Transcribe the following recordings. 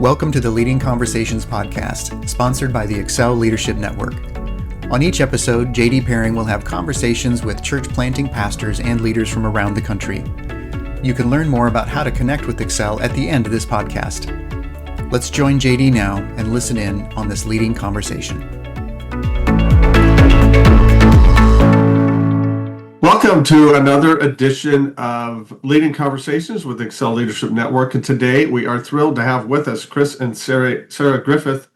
Welcome to the Leading Conversations podcast, sponsored by the Excel Leadership Network. On each episode, JD Pairing will have conversations with church planting pastors and leaders from around the country. You can learn more about how to connect with Excel at the end of this podcast. Let's join JD now and listen in on this leading conversation. Welcome to another edition of Leading Conversations with Excel Leadership Network. And today we are thrilled to have with us Chris and Sara Griffith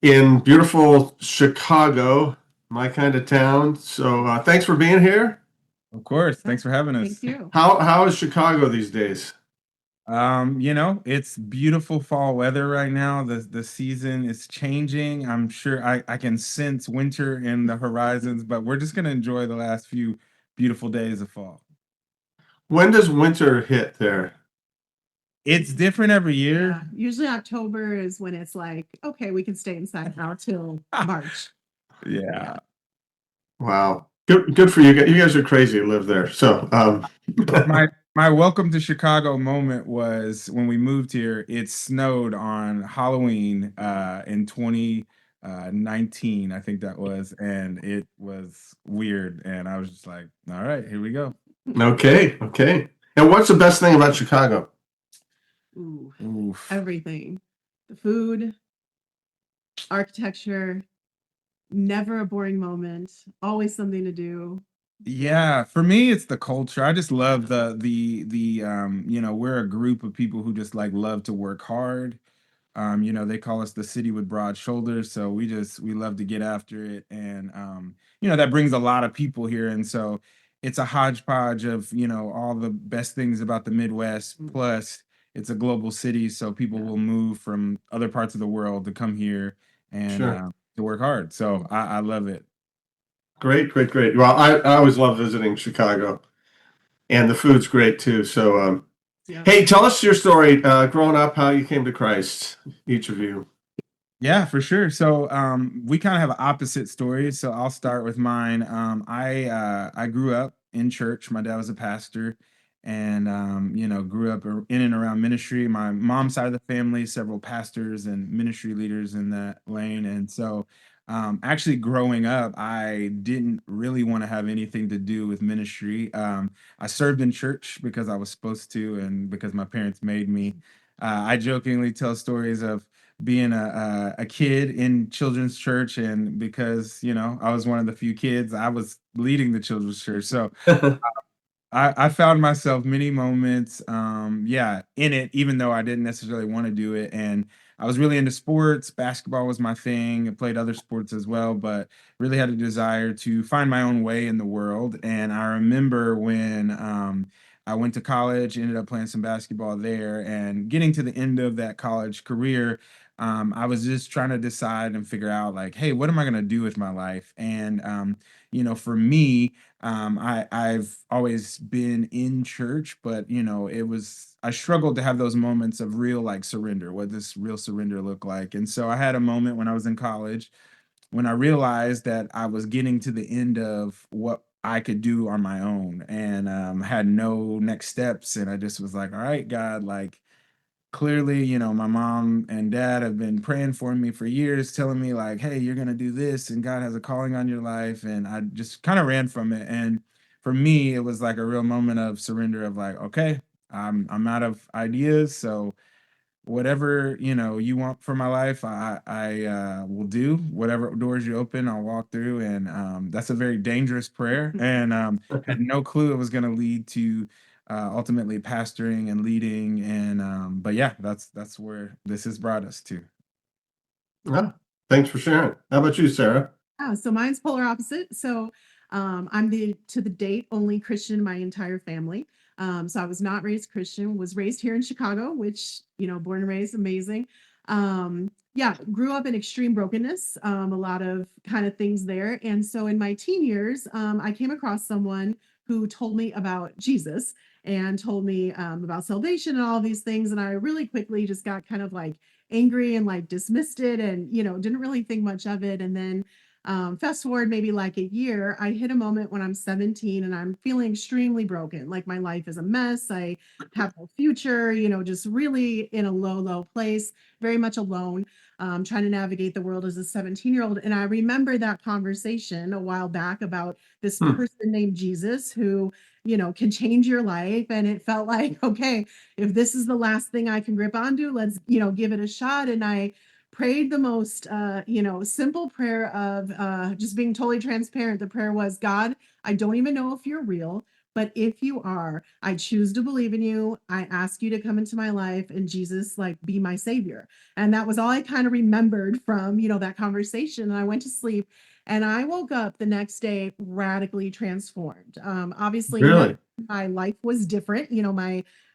in beautiful Chicago, my kind of town. So thanks for being here. Of course. Thanks for having us. Thank you. How is Chicago these days? It's beautiful fall weather right now. The season is changing. I'm sure I can sense winter in the horizons, but we're just going to enjoy the last few beautiful days of fall. When does winter hit there? It's different every year. Yeah. Usually October is when it's like, okay, we can stay inside now till March. Yeah. Wow. Good for you guys. You guys are crazy to live there. So my welcome to Chicago moment was when we moved here. It snowed on Halloween in 2019, I think that was, and it was weird. And I was just like, all right, here we go. Okay. And what's the best thing about Chicago? Oof. Everything. The food, architecture, never a boring moment, always something to do. Yeah, for me, it's the culture. I just love the we're a group of people who just like love to work hard. They call us the city with broad shoulders, so we love to get after it, and that brings a lot of people here, and so it's a hodgepodge of all the best things about the Midwest. Plus, it's a global city, so people will move from other parts of the world to come here and to work hard. So I love it. Great. Well, I always love visiting Chicago, and the food's great too. So, Hey, tell us your story growing up, how you came to Christ, each of you. Yeah, for sure. So we kind of have opposite stories. So I'll start with mine. I grew up in church. My dad was a pastor, and grew up in and around ministry. My mom's side of the family, several pastors and ministry leaders in that lane, and so. Actually, growing up, I didn't really want to have anything to do with ministry. I served in church because I was supposed to and because my parents made me. I jokingly tell stories of being a kid in children's church, and because, I was one of the few kids, I was leading the children's church. So I found myself many moments, in it, even though I didn't necessarily want to do it. And I was really into sports. Basketball was my thing. I played other sports as well, but really had a desire to find my own way in the world. And I remember when I went to college, ended up playing some basketball there, and getting to the end of that college career, I was just trying to decide and figure out, like, hey, what am I going to do with my life? And, for me, I've always been in church, but I struggled to have those moments of real like surrender. What does real surrender look like? And so I had a moment when I was in college when I realized that I was getting to the end of what I could do on my own, and had no next steps. And I just was like, all right, God, like, clearly, my mom and dad have been praying for me for years, telling me like, hey, you're going to do this and God has a calling on your life. And I just kind of ran from it. And for me, it was like a real moment of surrender of like, okay, I'm out of ideas. So whatever, you want for my life, I will do. Whatever doors you open, I'll walk through. And that's a very dangerous prayer. And had no clue it was going to lead to ultimately pastoring and leading, and but yeah, that's where this has brought us to. Yeah, thanks for sharing. How about you, Sara? So mine's polar opposite. So I'm to the date only Christian in my entire family. So I was not raised Christian, was raised here in Chicago, which, born and raised, amazing. Grew up in extreme brokenness, a lot of kind of things there. And so in my teen years, I came across someone who told me about Jesus and told me about salvation and all these things. And I really quickly just got kind of like angry and like dismissed it and, didn't really think much of it. And then Fast forward maybe like a year, I hit a moment when I'm 17 and I'm feeling extremely broken. Like my life is a mess. I have no future, just really in a low place, very much alone, trying to navigate the world as a 17-year-old. And I remember that conversation a while back about this Hmm. person named Jesus who, can change your life. And it felt like, okay, if this is the last thing I can grip onto, let's, give it a shot. And I prayed the most, simple prayer of just being totally transparent. The prayer was, God, I don't even know if you're real, but if you are, I choose to believe in you. I ask you to come into my life and Jesus, like, be my savior. And that was all I kind of remembered from, that conversation. And I went to sleep and I woke up the next day radically transformed. Obviously, Really? my life was different.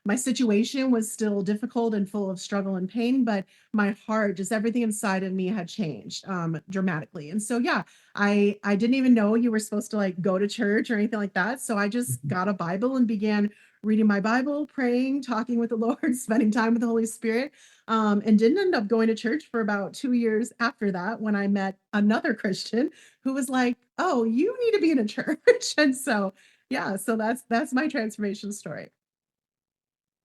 My situation was still difficult and full of struggle and pain, but my heart, just everything inside of me had changed dramatically. And so, yeah, I didn't even know you were supposed to like go to church or anything like that. So I just got a Bible and began reading my Bible, praying, talking with the Lord, spending time with the Holy Spirit, and didn't end up going to church for about 2 years after that when I met another Christian who was like, "Oh, you need to be in a church." And so, yeah, so that's my transformation story.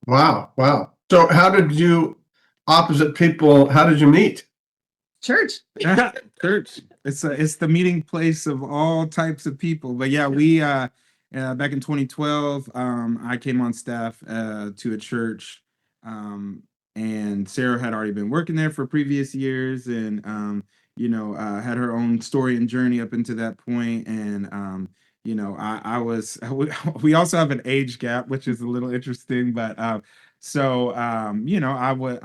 Wow. Wow. So how did you, opposite people, how did you meet? Church. Yeah, church. It's the meeting place of all types of people. But yeah, we back in 2012, I came on staff to a church, and Sarah had already been working there for previous years, and had her own story and journey up into that point. And I was we also have an age gap, which is a little interesting, but I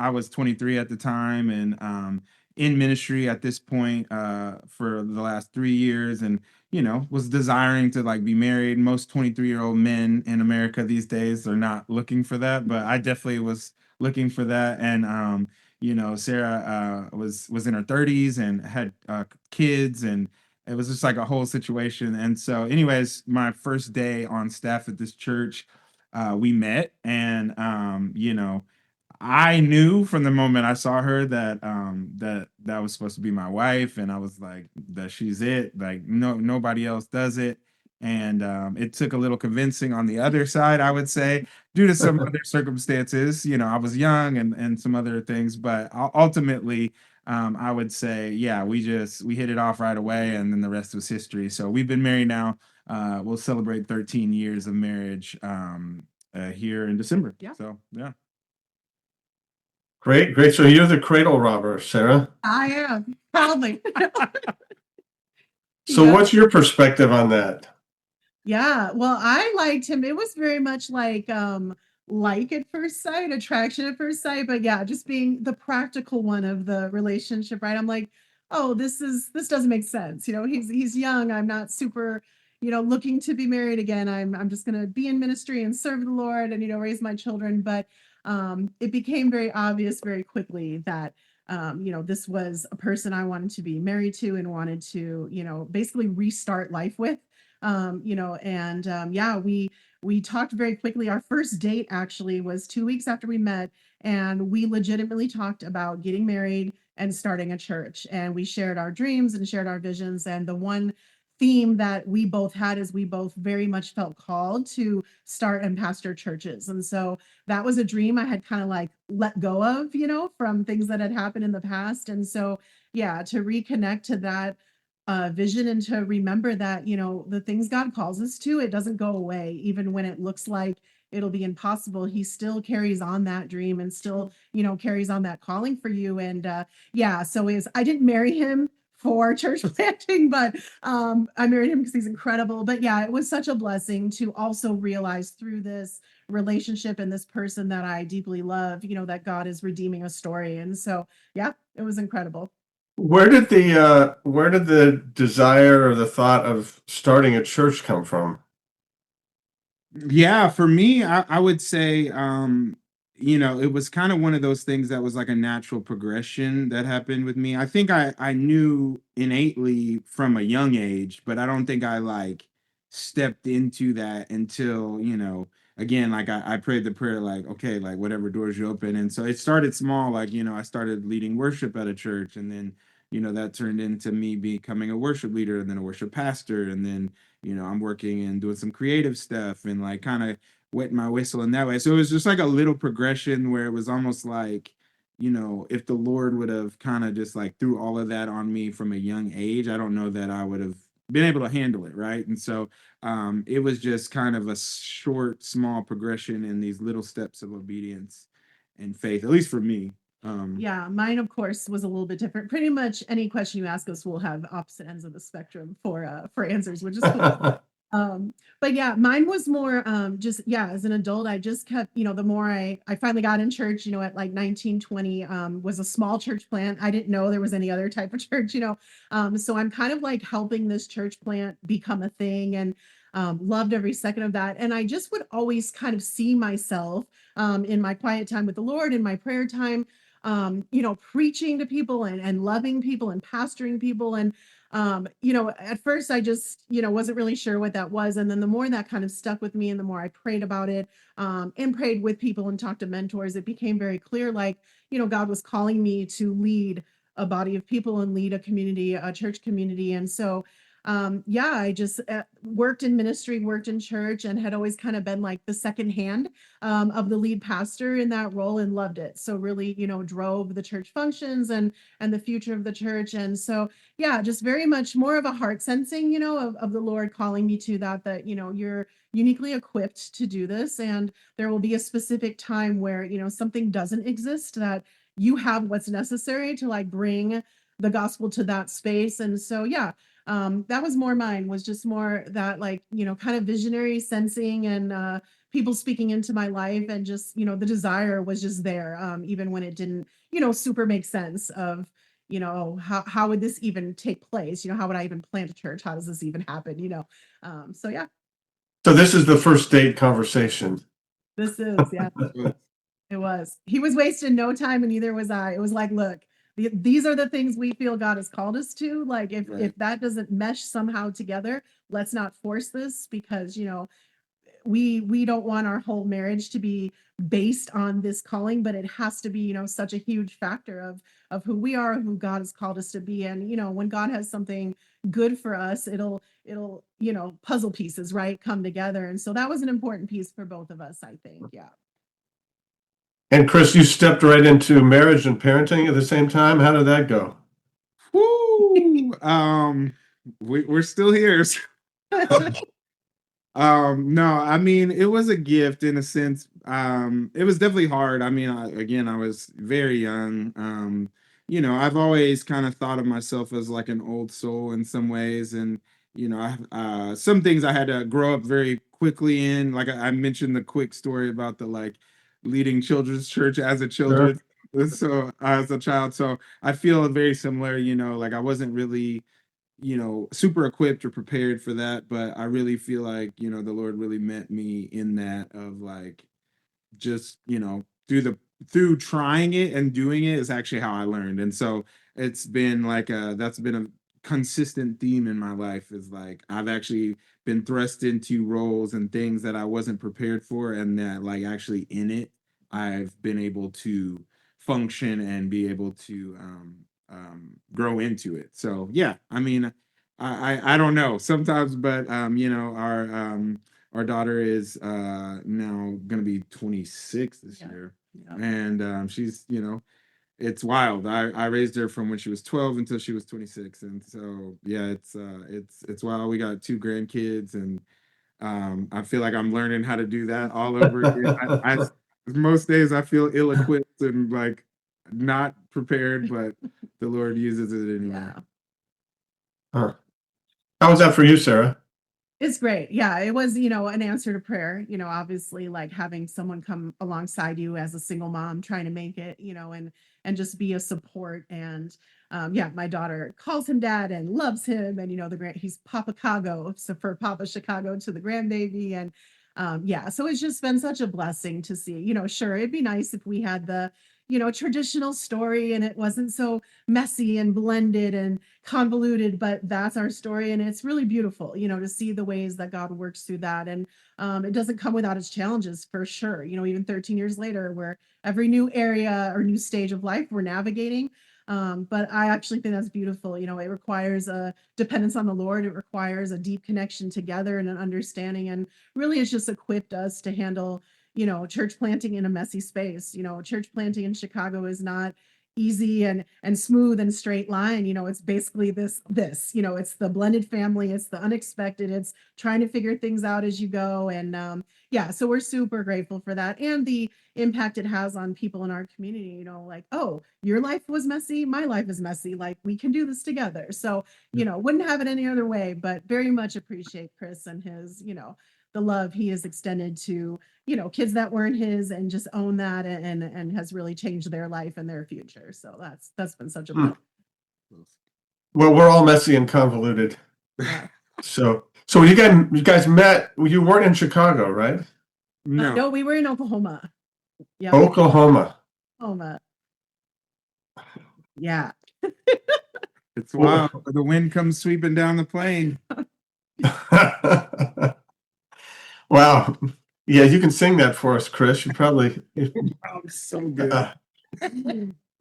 was 23 at the time, and in ministry at this point for the last 3 years, and was desiring to like be married. Most 23-year-old men in America these days are not looking for that, but I definitely was looking for that. And Sarah was in her 30s and had kids, and it was just like a whole situation. And so anyways, my first day on staff at this church, we met, and I knew from the moment I saw her that that was supposed to be my wife, and I was like, that she's it. Like, nobody else does it. And it took a little convincing on the other side, I would say, due to some other circumstances. I was young, and some other things, but ultimately, I would say, yeah, we hit it off right away, and then the rest was history. So we've been married now. We'll celebrate 13 years of marriage here in December. Yeah. So yeah. Great, great. So you're the cradle robber, Sarah. I am proudly. So Yeah. what's your perspective on that? Yeah. Well, I liked him. It was very much like at first sight, attraction at first sight, but yeah, just being the practical one of the relationship, right? I'm like, oh, this doesn't make sense. He's young. I'm not super, looking to be married again. I'm just gonna be in ministry and serve the Lord and raise my children. But it became very obvious very quickly that this was a person I wanted to be married to and wanted to, basically restart life with. And yeah, we talked very quickly. Our first date actually was 2 weeks after we met, and we legitimately talked about getting married and starting a church. And we shared our dreams and shared our visions. And the one theme that we both had is we both very much felt called to start and pastor churches. And so that was a dream I had kind of like let go of, from things that had happened in the past. And so, yeah, to reconnect to that vision and to remember that, the things God calls us to, it doesn't go away. Even when it looks like it'll be impossible, he still carries on that dream and still, carries on that calling for you. And yeah, so I didn't marry him for church planting, but I married him because he's incredible. But yeah, it was such a blessing to also realize through this relationship and this person that I deeply love, that God is redeeming a story. And so, yeah, it was incredible. Where did the desire or the thought of starting a church come from? Yeah, for me, I would say, it was kind of one of those things that was like a natural progression that happened with me. I think I knew innately from a young age, but I don't think I like stepped into that until, again, like I prayed the prayer, like, okay, like whatever doors you open. And so it started small, like, I started leading worship at a church, and then that turned into me becoming a worship leader and then a worship pastor. And then, I'm working and doing some creative stuff and like kind of wetting my whistle in that way. So it was just like a little progression where it was almost like, if the Lord would have kind of just like threw all of that on me from a young age, I don't know that I would have been able to handle it. Right. And so it was just kind of a short, small progression in these little steps of obedience and faith, at least for me. Yeah, mine, of course, was a little bit different. Pretty much any question you ask us will have opposite ends of the spectrum for answers, which is cool. But yeah, mine was more just, yeah, as an adult, I just kept, the more I finally got in church, at like 19, 20, was a small church plant. I didn't know there was any other type of church, so I'm kind of like helping this church plant become a thing, and loved every second of that. And I just would always kind of see myself in my quiet time with the Lord, in my prayer time, preaching to people and loving people and pastoring people. And, at first I just, wasn't really sure what that was. And then the more that kind of stuck with me and the more I prayed about it, and prayed with people and talked to mentors, it became very clear, like, God was calling me to lead a body of people and lead a community, a church community. And so, yeah, I just worked in ministry, worked in church, and had always kind of been like the second hand of the lead pastor in that role, and loved it. So really, drove the church functions and the future of the church. And so, yeah, just very much more of a heart sensing, of the Lord calling me to that, you're uniquely equipped to do this. And there will be a specific time where, something doesn't exist, that you have what's necessary to like bring the gospel to that space. And so, yeah, that was more mine, was just more that, like, kind of visionary sensing, and people speaking into my life, and just, the desire was just there, even when it didn't, super make sense of, how would this even take place? How would I even plant a church? How does this even happen? So yeah, So this is the first date conversation. this is, yeah. It was. He was wasting no time, and neither was I. It was like, look, these are the things we feel God has called us to. Like, if Right. if that doesn't mesh somehow together, let's not force this, because we don't want our whole marriage to be based on this calling, but it has to be, such a huge factor of who we are, who God has called us to be. And when God has something good for us, it'll puzzle pieces, right, come together. And so that was an important piece for both of us, I think. Yeah. And Chris, you stepped right into marriage and parenting at the same time. How did that go? Woo! We're still here. No, I mean, it was a gift in a sense. It was definitely hard. I mean, I was very young. I've always kind of thought of myself as like an old soul in some ways, and some things I had to grow up very quickly in. Like I mentioned the quick story about the like leading children's church as a children, so as a child. So I feel very similar. Like I wasn't really super equipped or prepared for that, but I really feel like the Lord really met me in that, of like, just through trying it and doing it is actually how I learned. And so it's been like that's been a consistent theme in my life, is like I've actually been thrust into roles and things that I wasn't prepared for, and that like actually in it I've been able to function and be able to grow into it. So yeah, I mean, I don't know sometimes, but our daughter is now gonna be 26 this year, Yeah. and she's it's wild. I raised her from when she was 12 until she was 26, and so yeah, it's wild. We got 2 grandkids, and I feel like I'm learning how to do that all over again. Most days I feel ill-equipped and like not prepared, but the Lord uses it anyway. Yeah. Huh. How was that for you, Sarah? It's great. Yeah, it was, an answer to prayer, obviously, like having someone come alongside you as a single mom trying to make it, and just be a support. And yeah, my daughter calls him dad and loves him, and he's Papa Chicago, so for Papa Chicago to the grandbaby. And yeah, so it's just been such a blessing to see. Sure, it'd be nice if we had the traditional story and it wasn't so messy and blended and convoluted, but that's our story. And it's really beautiful, to see the ways that God works through that. And it doesn't come without its challenges, for sure. Even 13 years later, where every new area or new stage of life we're navigating, But I actually think that's beautiful. You know, it requires a dependence on the Lord. It requires a deep connection together and an understanding, and really it's just equipped us to handle, you know, church planting in a messy space. You know, church planting in Chicago is not easy and smooth and straight line. You know, it's basically this, you know, it's the blended family, it's the unexpected, it's trying to figure things out as you go. And yeah, so we're super grateful for that and the impact it has on people in our community. You know, like, oh, your life was messy, my life is messy, like we can do this together. So, you know, wouldn't have it any other way, but very much appreciate Chris and his, you know, the love he has extended to, you know, kids that weren't his, and just own that, and has really changed their life and their future. So that's been such a Hmm. blessing. Well, we're all messy and convoluted. Yeah. So you guys met. You weren't in Chicago, right? No. No, we were in Oklahoma. Yeah, Oklahoma. Oklahoma. Yeah. It's wild. The wind comes sweeping down the plain. Wow. Yeah, you can sing that for us, Chris. You probably. Oh, so good. Oh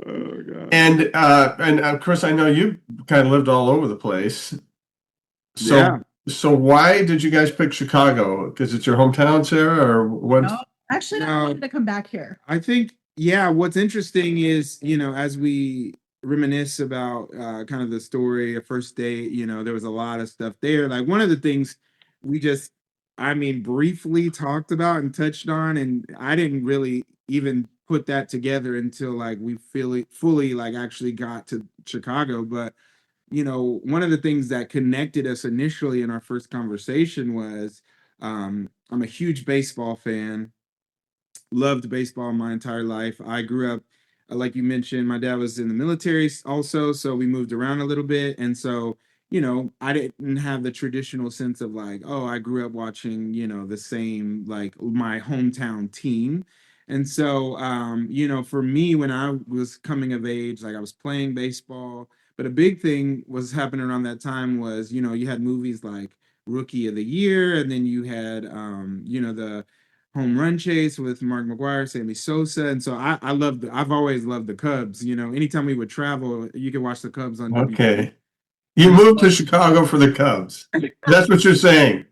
God. And Chris, I know you kind of lived all over the place. So Yeah. so why did you guys pick Chicago? Because it's your hometown, Sarah, or what? No, actually, I No. wanted to come back here. I think, yeah, what's interesting is, you know, as we reminisce about kind of the story of first date, you know, there was a lot of stuff there. Like one of the things we just, I mean, briefly talked about and touched on, and I didn't really even put that together until like we fully like actually got to Chicago. But, you know, one of the things that connected us initially in our first conversation was I'm a huge baseball fan, loved baseball my entire life. I grew up, like you mentioned, my dad was in the military also, so we moved around a little bit. And so, you know, I didn't have the traditional sense of like, oh, I grew up watching, you know, the same, like my hometown team. And so, you know, for me, when I was coming of age, like I was playing baseball, but a big thing was happening around that time was, you know, you had movies like Rookie of the Year, and then you had, you know, the home run chase with Mark McGwire, Sammy Sosa. And so I've always loved the Cubs. You know, anytime we would travel, you could watch the Cubs on W. Okay. You moved to Chicago for the Cubs. That's what you're saying.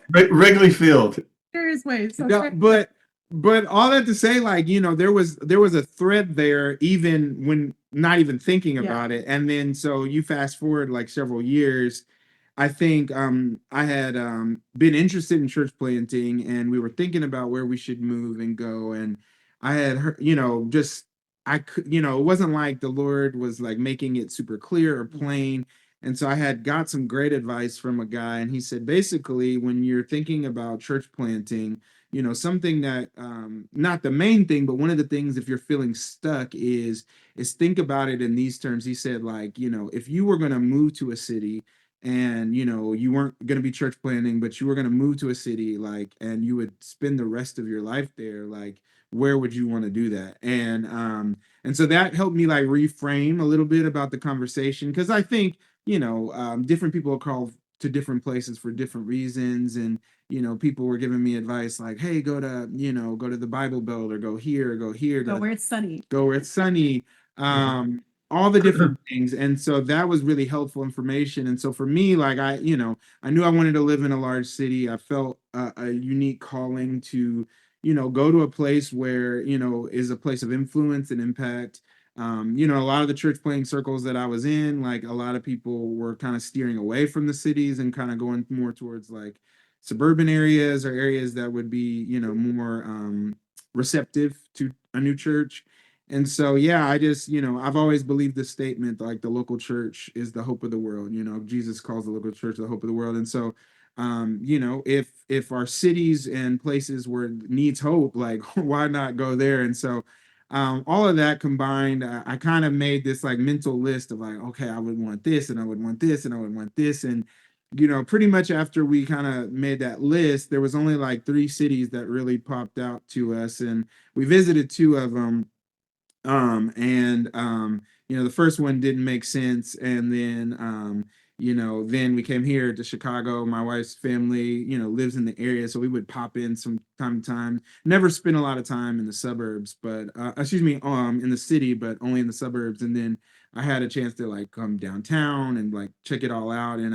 Wrigley Field. Serious way. So Yeah, but all that to say, like, you know, there was a thread there, even when not even thinking about it. And then so you fast forward like several years, I think I had been interested in church planting, and we were thinking about where we should move and go. And I had heard, you know, just I could, you know, it wasn't like the Lord was like making it super clear or plain. And so I had got some great advice from a guy, and he said basically when you're thinking about church planting, you know, something that not the main thing, but one of the things if you're feeling stuck is think about it in these terms. He said, like, you know, if you were going to move to a city and you know you weren't going to be church planning, but you were going to move to a city, like, and you would spend the rest of your life there, like, where would you want to do that? And so that helped me like reframe a little bit about the conversation, because I think, you know, different people are called to different places for different reasons. And you know, people were giving me advice like, hey, go to, you know, go to the Bible Belt, or go here, go where it's sunny. go where it's sunny, all the different things. And so that was really helpful information. And so for me, like, I, you know, I knew I wanted to live in a large city. I felt a unique calling to, you know, go to a place where, you know, is a place of influence and impact. You know, a lot of the church planting circles that I was in, like a lot of people were kind of steering away from the cities and kind of going more towards like suburban areas, or areas that would be, you know, more receptive to a new church. And so, yeah, I just, you know, I've always believed this statement, like the local church is the hope of the world. You know, Jesus calls the local church the hope of the world. And so, you know, if our cities and places where it needs hope, like, why not go there? And so, all of that combined, I kind of made this like mental list of like, okay, I would want this, and I would want this, and I would want this. And, you know, pretty much after we kind of made that list, there was only like 3 cities that really popped out to us. And we visited 2 of them. You know, the first one didn't make sense. And then, then we came here to Chicago. My wife's family, lives in the area, so we would pop in some time to time. Never spent a lot of time in the suburbs, but in the city, but only in the suburbs. And then I had a chance to like come downtown and like check it all out. And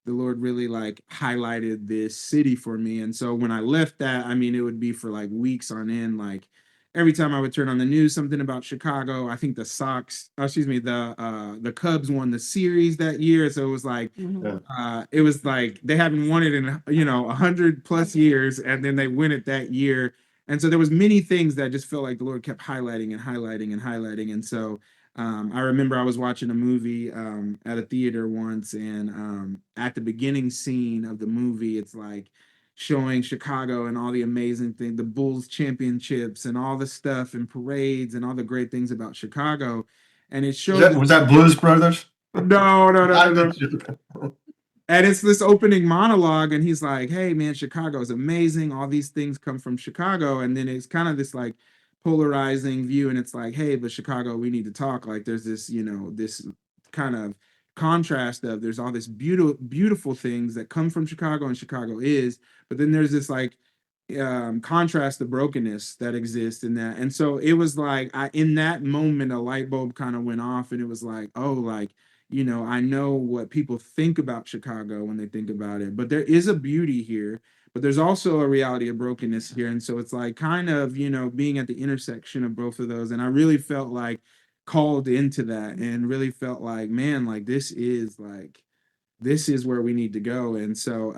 the Lord really like highlighted this city for me. And so when I left that, I mean, it would be for like weeks on end, like every time I would turn on the news, something about Chicago. I think the Cubs won the series that year. So it was like, it was like they hadn't won it in 100+ years, and then they win it that year. And so there was many things that just felt like the Lord kept highlighting and highlighting and highlighting. And so I remember I was watching a movie at a theater once, and at the beginning scene of the movie, it's like showing Chicago and all the amazing things, the Bulls championships and all the stuff and parades and all the great things about Chicago. And it showed Was that Blues Brothers? no. And it's this opening monologue, and he's like, hey man, Chicago is amazing. All these things come from Chicago. And then it's kind of this like polarizing view, and it's like, hey, but Chicago, we need to talk. Like there's this, this kind of contrast of there's all this beautiful things that come from Chicago, and Chicago is, but then there's this like contrast, the brokenness that exists in that. And so it was like in that moment a light bulb kind of went off, and it was like, oh, like, I know what people think about Chicago when they think about it, but there is a beauty here, but there's also a reality of brokenness here. And so it's like kind of, being at the intersection of both of those. And I really felt like called into that, and really felt like, man, like this is where we need to go. And so,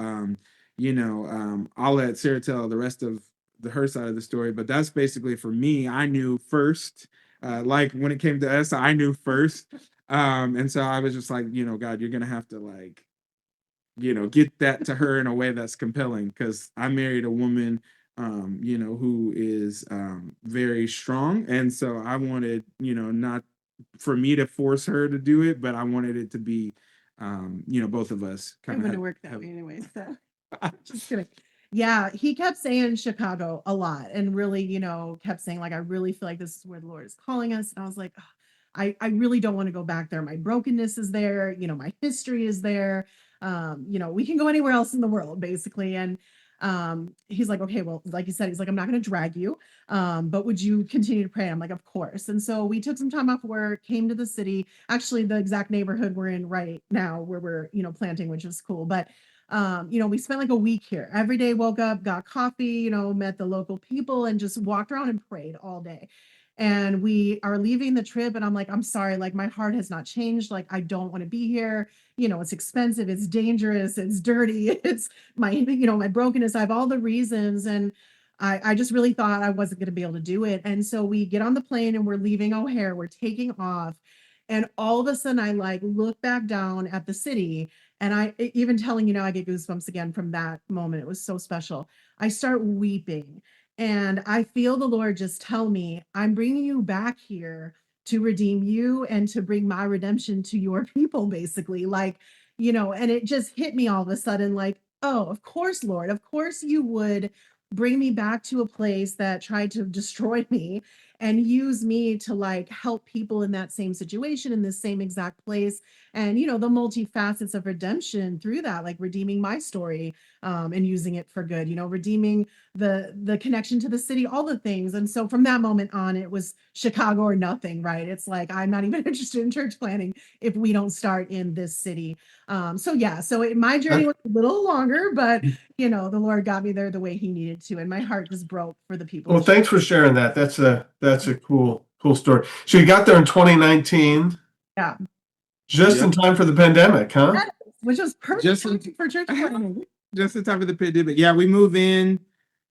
I'll let Sarah tell the rest of her side of the story, but that's basically for me. I knew first, like when it came to us, I knew first. And so I was just like, God, you're going to have to like, get that to her in a way that's compelling, because I married a woman, who is very strong. And so I wanted, not for me to force her to do it, but I wanted it to be, both of us kind of. It wouldn't work that way anyway. So just kidding. Yeah, he kept saying Chicago a lot, and really, kept saying like, I really feel like this is where the Lord is calling us. And I was like, oh, I really don't want to go back there. My brokenness is there, my history is there. We can go anywhere else in the world, basically. And he's like, okay, well, like you said, he's like, I'm not going to drag you, but would you continue to pray? I'm like, of course. And so we took some time off work, came to the city, actually the exact neighborhood we're in right now, where we're, planting, which is cool. But we spent like a week here. Every day, woke up, got coffee, met the local people, and just walked around and prayed all day. And we are leaving the trip, and I'm like, I'm sorry, like my heart has not changed. Like, I don't want to be here. It's expensive, it's dangerous, it's dirty, it's my brokenness. I have all the reasons. And I just really thought I wasn't going to be able to do it. And so we get on the plane and we're leaving O'Hare, we're taking off. And all of a sudden I like look back down at the city, and I even telling, I get goosebumps again from that moment. It was so special. I start weeping. And I feel the Lord just tell me, I'm bringing you back here to redeem you and to bring my redemption to your people, basically. Like, and it just hit me all of a sudden, like, oh, of course, Lord, of course you would bring me back to a place that tried to destroy me and use me to like help people in that same situation, in the same exact place. And, the multifacets of redemption through that, like redeeming my story, and using it for good, redeeming the connection to the city, all the things. And so from that moment on, it was Chicago or nothing, right? It's like, I'm not even interested in church planning if we don't start in this city. So my journey was a little longer, but the Lord got me there the way he needed to. And my heart just broke for the people. Well, thanks for sharing that. That's a cool story. So you got there in 2019. Yeah. Just in time for the pandemic, huh? Yes, which was perfect for church planning. Just in time for the pandemic. Yeah, we move in,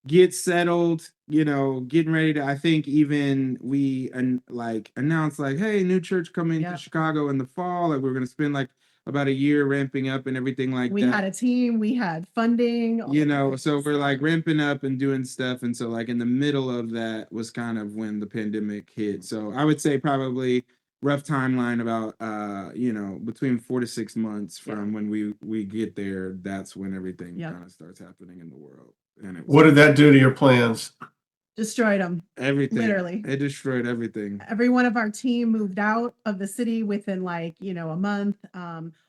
get settled, getting ready to, I think even we announced like, hey, new church coming to Chicago in the fall. Like we're going to spend like about a year ramping up and everything like that. We had a team, we had funding. So we're like ramping up and doing stuff. And so like in the middle of that was kind of when the pandemic hit. So I would say probably rough timeline about between 4 to 6 months from when we get there. That's when everything kind of starts happening in the world. And what did that do to your plans? destroyed them. Everything. Literally. It destroyed everything. Every one of our team moved out of the city within like, a month.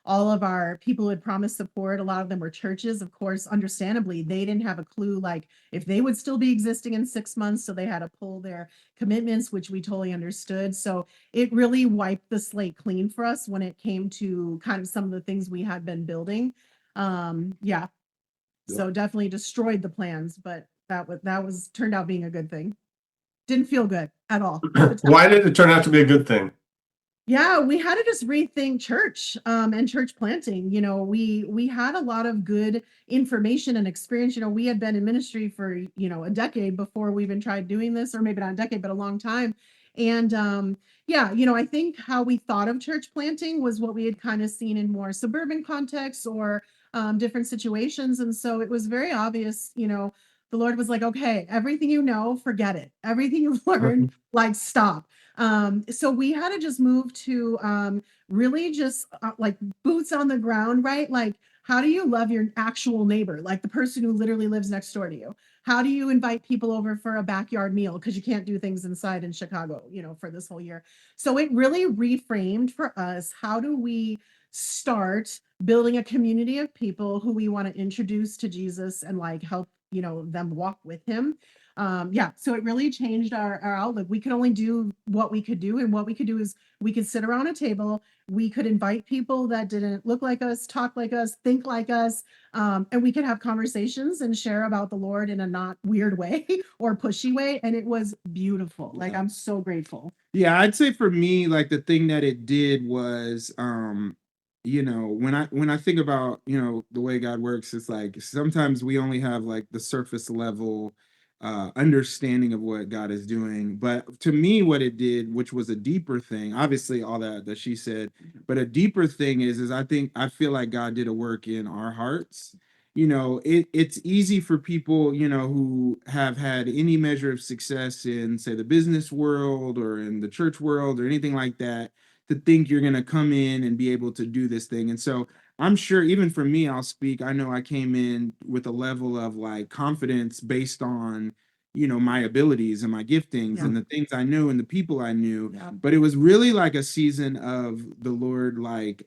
All of our people who had promised support, a lot of them were churches. Of course, understandably, they didn't have a clue like if they would still be existing in 6 months. So they had to pull their commitments, which we totally understood. So it really wiped the slate clean for us when it came to kind of some of the things we had been building. Yeah. So definitely destroyed the plans, but that was turned out being a good thing. Didn't feel good at all. Why did it turn out to be a good thing? Yeah, we had to just rethink church and church planting. We had a lot of good information and experience. We had been in ministry for, a decade before we even tried doing this, or maybe not a decade, but a long time. And yeah, I think how we thought of church planting was what we had kind of seen in more suburban contexts or different situations. And so it was very obvious, the Lord was like, okay, everything forget it. Everything you've learned, like stop. So we had to just move to really just like boots on the ground, right? Like, how do you love your actual neighbor? Like the person who literally lives next door to you. How do you invite people over for a backyard meal? Because you can't do things inside in Chicago, for this whole year. So it really reframed for us, how do we start building a community of people who we want to introduce to Jesus and like help them walk with him. Yeah, so it really changed our outlook. We could only do what we could do, and what we could do is we could sit around a table, we could invite people that didn't look like us, talk like us, think like us, and we could have conversations and share about the Lord in a not weird way or pushy way, and it was beautiful. Like, I'm so grateful. Yeah, I'd say for me, like the thing that it did was when I think about the way God works, it's like sometimes we only have like the surface level understanding of what God is doing, but to me what it did, which was a deeper thing, obviously all that she said, but a deeper thing is I feel like God did a work in our hearts. It's easy for people who have had any measure of success in, say, the business world or in the church world or anything like that, to think you're going to come in and be able to do this thing. And so I'm sure even for me, I'll speak, I know I came in with a level of like confidence based on, my abilities and my giftings and the things I knew and the people I knew. But it was really like a season of the Lord, like,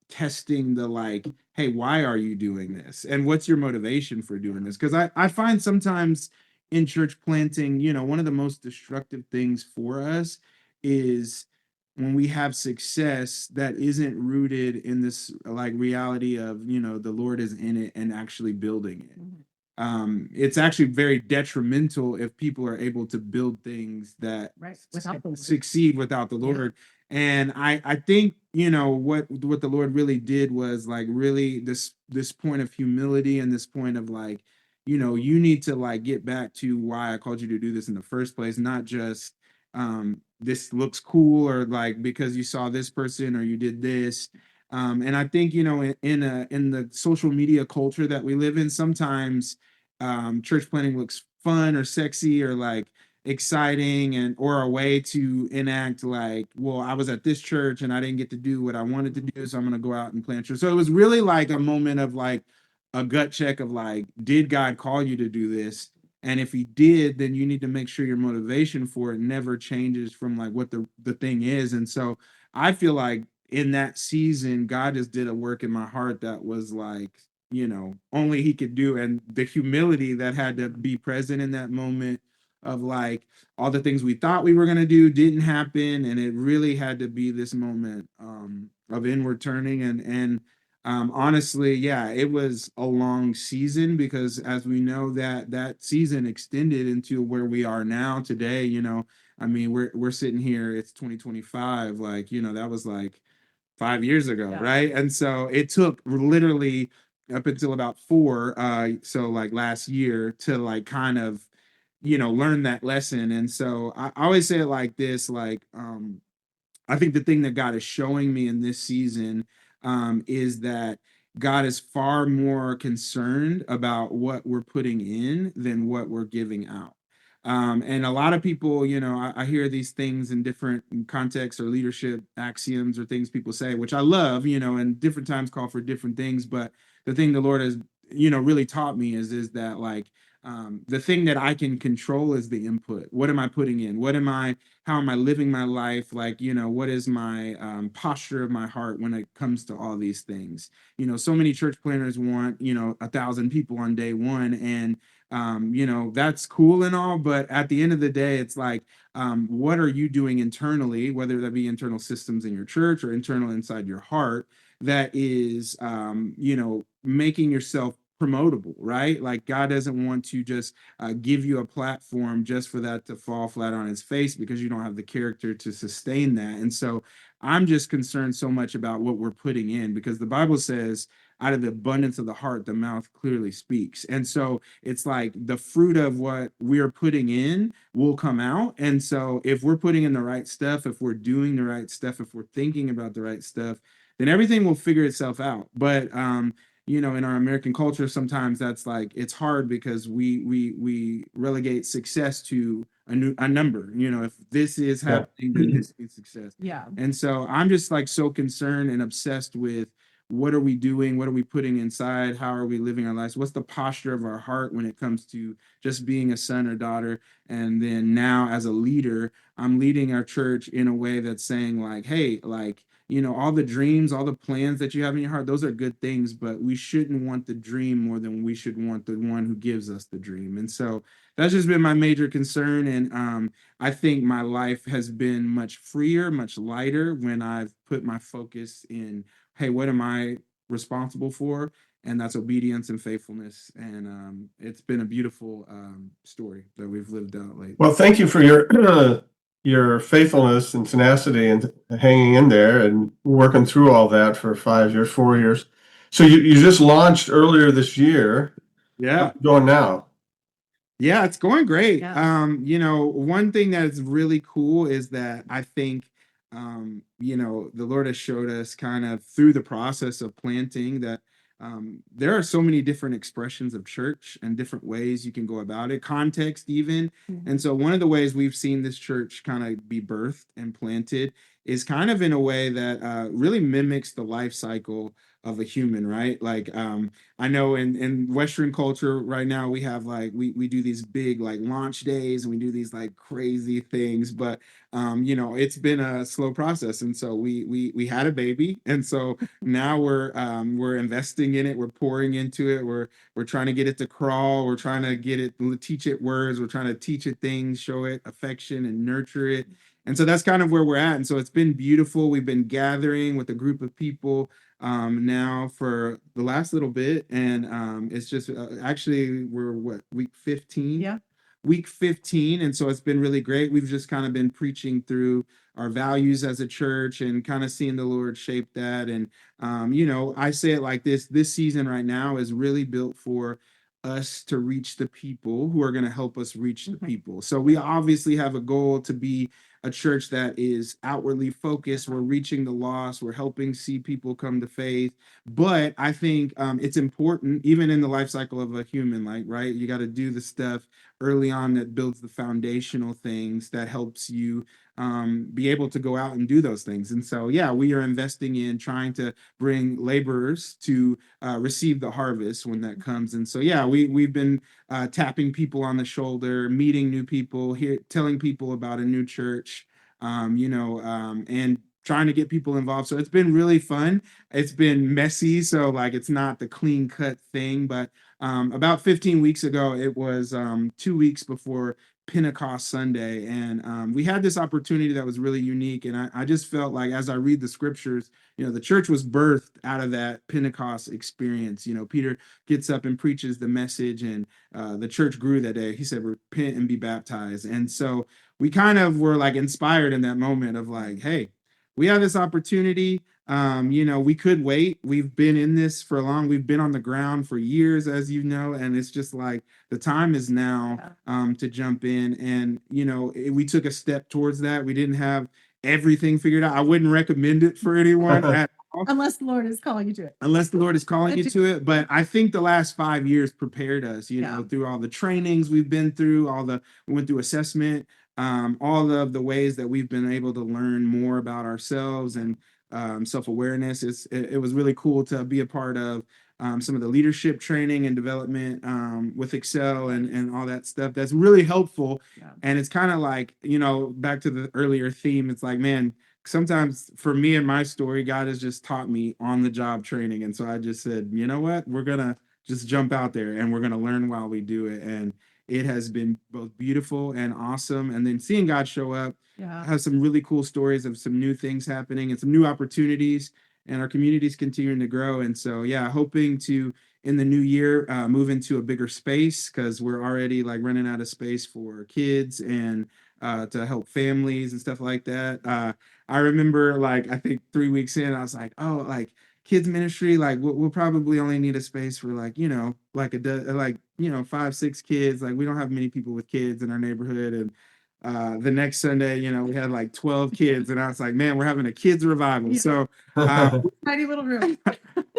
testing the like, hey, why are you doing this? And what's your motivation for doing this? Because I find sometimes in church planting, one of the most destructive things for us is when we have success that isn't rooted in this like reality of the Lord is in it and actually building it. It's actually very detrimental if people are able to build things that succeed without the Lord. And I think what the Lord really did was like really this point of humility and this point of like you need to like get back to why I called you to do this in the first place, not just this looks cool or like because you saw this person or you did this. And I think in the social media culture that we live in, sometimes church planting looks fun or sexy or like exciting and or a way to enact like, well, I was at this church and I didn't get to do what I wanted to do, so I'm gonna go out and plant church. So it was really like a moment of like a gut check of like, did God call you to do this? And if he did, then you need to make sure your motivation for it never changes from like what the thing is. And so I feel like in that season, God just did a work in my heart that was like, only he could do. And the humility that had to be present in that moment of like all the things we thought we were going to do didn't happen. And it really had to be this moment of inward turning. And honestly, yeah, it was a long season because as we know that season extended into where we are now today, I mean, we're sitting here, it's 2025, like, that was like 5 years ago, right? And so it took literally up until about 4, so like last year to like kind of, learn that lesson. And so I always say it like this, like, I think the thing that God is showing me in this season is that God is far more concerned about what we're putting in than what we're giving out. And a lot of people, I hear these things in different contexts or leadership axioms or things people say, which I love, and different times call for different things. But the thing the Lord really taught me is that like the thing that I can control is the input. What am I putting in? How am I living my life? Like, what is my posture of my heart when it comes to all these things? So many church planners want, 1,000 people on day one. And, that's cool and all. But at the end of the day, it's like, what are you doing internally, whether that be internal systems in your church or internal inside your heart, that is, making yourself promotable, right? Like God doesn't want to just give you a platform just for that to fall flat on its face because you don't have the character to sustain that. And so I'm just concerned so much about what we're putting in, because the Bible says out of the abundance of the heart, the mouth clearly speaks. And so it's like the fruit of what we're putting in will come out. And so if we're putting in the right stuff, if we're doing the right stuff, if we're thinking about the right stuff, then everything will figure itself out. But in our American culture, sometimes that's like it's hard because we relegate success to a number. If this is happening, then this is success. Yeah. And so I'm just like so concerned and obsessed with what are we doing? What are we putting inside? How are we living our lives? What's the posture of our heart when it comes to just being a son or daughter? And then now as a leader, I'm leading our church in a way that's saying like, hey, like, all the dreams, all the plans that you have in your heart, those are good things, but we shouldn't want the dream more than we should want the one who gives us the dream. And so that's just been my major concern. And I think my life has been much freer, much lighter when I've put my focus in, hey, what am I responsible for? And that's obedience and faithfulness. And it's been a beautiful story that we've lived out lately. Well, thank you for your faithfulness and tenacity and hanging in there and working through all that for 5 years, 4 years. So you just launched earlier this year. Yeah. How's it going now? Yeah, it's going great. Yeah. One thing that is really cool is that I think, the Lord has showed us kind of through the process of planting that there are so many different expressions of church and different ways you can go about it, context even. Mhm. And so one of the ways we've seen this church kind of be birthed and planted is kind of in a way that really mimics the life cycle of a human, right? Like I know in Western culture right now we have like we do these big like launch days and we do these like crazy things, but it's been a slow process. And so we had a baby, and so now we're investing in it, we're pouring into it, we're trying to get it to crawl, we're trying to get it, teach it words, we're trying to teach it things, show it affection and nurture it. And so that's kind of where we're at. And so it's been beautiful. We've been gathering with a group of people now for the last little bit, and it's just actually we're week 15. Yeah. Week 15. And so it's been really great. We've just kind of been preaching through our values as a church and kind of seeing the Lord shape that. And I say it like this season right now is really built for us to reach the people who are going to help us reach the people. So we obviously have a goal to be a church that is outwardly focused. We're reaching the lost. We're helping see people come to faith. But I think it's important, even in the life cycle of a human, like, right? You got to do the stuff early on that builds the foundational things that helps you be able to go out and do those things. And so, yeah, we are investing in trying to bring laborers to receive the harvest when that comes. And so, yeah, we've been tapping people on the shoulder, meeting new people, telling people about a new church, and trying to get people involved. So it's been really fun. It's been messy. So like, it's not the clean cut thing, but about 15 weeks ago, it was 2 weeks before Pentecost Sunday. And we had this opportunity that was really unique. And I just felt like as I read the scriptures, the church was birthed out of that Pentecost experience. Peter gets up and preaches the message, and the church grew that day. He said, repent and be baptized. And so we kind of were like inspired in that moment of like, hey, we have this opportunity. We could wait. We've been in this for long. We've been on the ground for years, as you know, and it's just like the time is now to jump in. And, we took a step towards that. We didn't have everything figured out. I wouldn't recommend it for anyone at all. Unless the Lord is calling you to it. Unless the Lord is calling you to it. But I think the last 5 years prepared us, through all the trainings we've been through, we went through assessment, all of the ways that we've been able to learn more about ourselves and self-awareness. It was really cool to be a part of some of the leadership training and development with Excel and all that stuff. That's really helpful. Yeah. And it's kind of like, back to the earlier theme, it's like, man, sometimes for me and my story, God has just taught me on the job training. And so I just said, you know what, we're going to just jump out there and we're going to learn while we do it. And it has been both beautiful and awesome. And then seeing God show up, Yeah. have some really cool stories of some new things happening and some new opportunities, and our community's continuing to grow. And so, yeah, hoping to in the new year move into a bigger space, because we're already like running out of space for kids and to help families and stuff like that. I remember, like, I think 3 weeks in, I was like, oh, like kids ministry, like we'll probably only need a space for like, like 5, 6 kids. Like we don't have many people with kids in our neighborhood. And the next Sunday, we had like 12 kids, and I was like, man, we're having a kids revival. Yeah. So Tiny little room.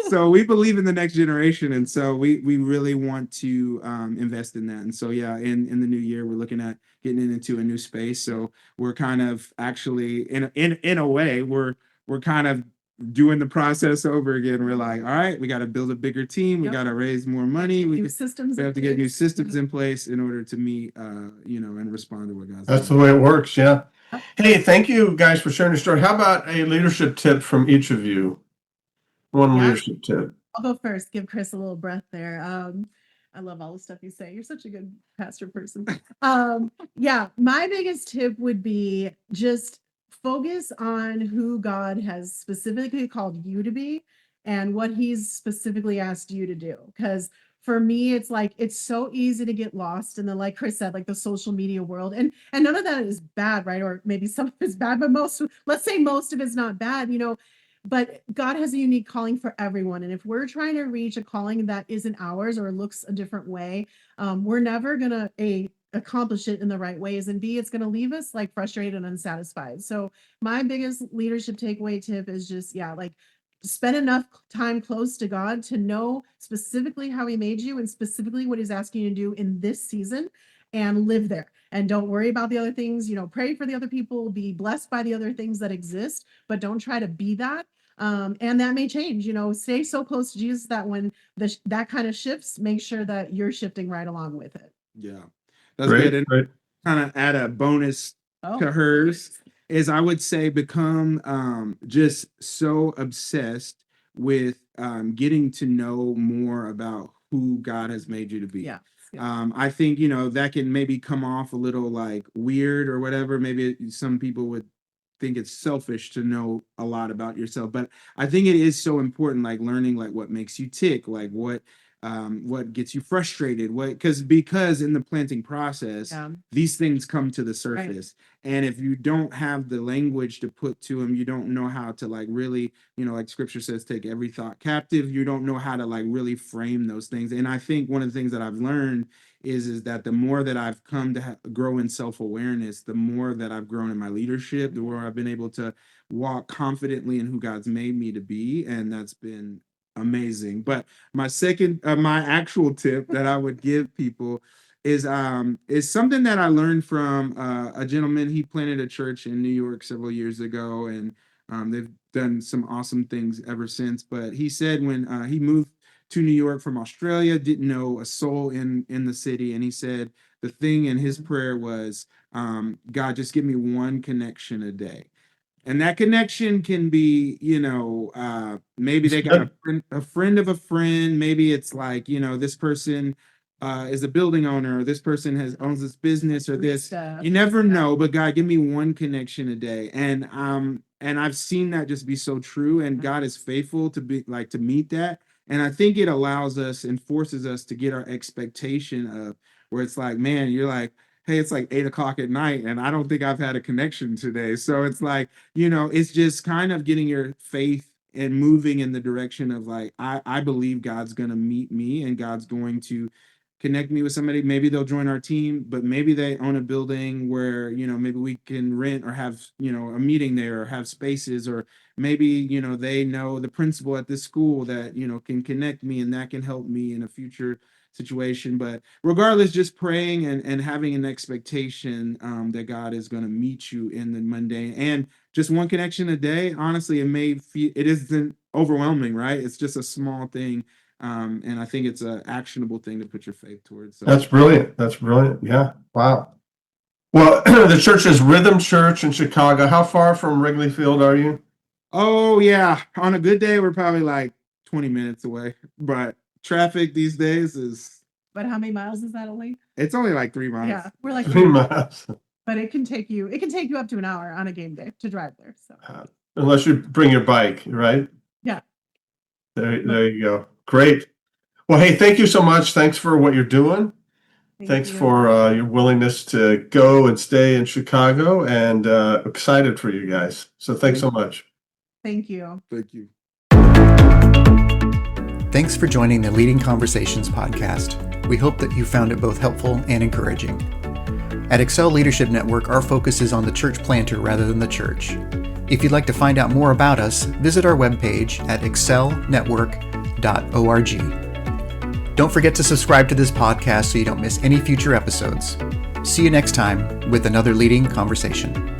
so we believe in the next generation, and so we really want to invest in that. And so, yeah, in the new year, we're looking at getting into a new space. So we're kind of actually in a way, we're kind of doing the process over again. We're like, all right, we got to build a bigger team. We Yep. got to raise more money. We systems. have to get new systems in place in order to meet, and respond to what God's That's the doing. way it works. Yeah. Hey, thank you guys for sharing your story. How about a leadership tip from each of you? One Yeah. leadership tip. I'll go first. Give Chris a little breath there. I love all the stuff you say. You're such a good pastor person. Yeah, my biggest tip would be just focus on who God has specifically called you to be and what he's specifically asked you to do. Because for me, it's like it's so easy to get lost in the, like Chris said, like the social media world. And none of that is bad, right? Or maybe some of it's bad, but let's say most of it's not bad, but God has a unique calling for everyone. And if we're trying to reach a calling that isn't ours or looks a different way, we're never going to accomplish it in the right ways. And B, it's going to leave us like frustrated and unsatisfied. So my biggest leadership takeaway tip is just, like spend enough time close to God to know specifically how he made you and specifically what he's asking you to do in this season, and live there. And don't worry about the other things, pray for the other people, be blessed by the other things that exist, but don't try to be that. And that may change, stay so close to Jesus that when that kind of shifts, make sure that you're shifting right along with it. Yeah, that's Great, good. And great. kind of add a bonus to hers is, I would say, become just so obsessed with getting to know more about who God has made you to be. Yeah. I think, that can maybe come off a little like weird or whatever. Maybe some people would think it's selfish to know a lot about yourself, but I think it is so important, like learning like what makes you tick, like what gets you frustrated, because in the planting process, these things come to the surface. Right. And if you don't have the language to put to them, you don't know how to like really, like scripture says, take every thought captive. You don't know how to like really frame those things. And I think one of the things that I've learned is that the more that I've come to grow in self-awareness, the more that I've grown in my leadership, the more I've been able to walk confidently in who God's made me to be. And that's been amazing. But my actual tip that I would give people is something that I learned from a gentleman. He planted a church in New York several years ago, and they've done some awesome things ever since. But he said when he moved to New York from Australia, didn't know a soul in the city, and he said the thing in his prayer was, God, just give me one connection a day. And that connection can be, maybe they got a friend of a friend. Maybe it's like, this person is a building owner, or this person owns this business or this. You never know, but God, give me one connection a day. And I've seen that just be so true. And God is faithful to be like to meet that. And I think it allows us and forces us to get our expectation of where it's like, man, you're like, hey, it's like 8:00 at night and I don't think I've had a connection today. So it's like, it's just kind of getting your faith and moving in the direction of like, I believe God's going to meet me and God's going to connect me with somebody. Maybe they'll join our team, but maybe they own a building where, maybe we can rent or have, a meeting there or have spaces, or maybe, they know the principal at this school that, can connect me and that can help me in a future situation. But regardless, just praying and having an expectation that God is going to meet you in the mundane, and just one connection a day. Honestly, it isn't overwhelming, right? It's just a small thing. And I think it's an actionable thing to put your faith towards. So. That's brilliant. That's brilliant. Yeah. Wow. Well, the church is Rhythm Church in Chicago. How far from Wrigley Field are you? Oh, yeah. On a good day, we're probably like 20 minutes away. But traffic these days is... But how many miles is that only? It's only like 3 miles. Yeah, we're like 3 miles. But it can take you up to an hour on a game day to drive there. So Unless you bring your bike, right? Yeah. There you go. Great. Well, hey, thank you so much. Thanks for what you're doing. Thanks you. for your willingness to go and stay in Chicago, and excited for you guys. So thanks so much. Thank you. Thank you. Thanks for joining the Leading Conversations podcast. We hope that you found it both helpful and encouraging. At Excel Leadership Network, our focus is on the church planter rather than the church. If you'd like to find out more about us, visit our webpage at excelnetwork.org. Don't forget to subscribe to this podcast so you don't miss any future episodes. See you next time with another Leading Conversation.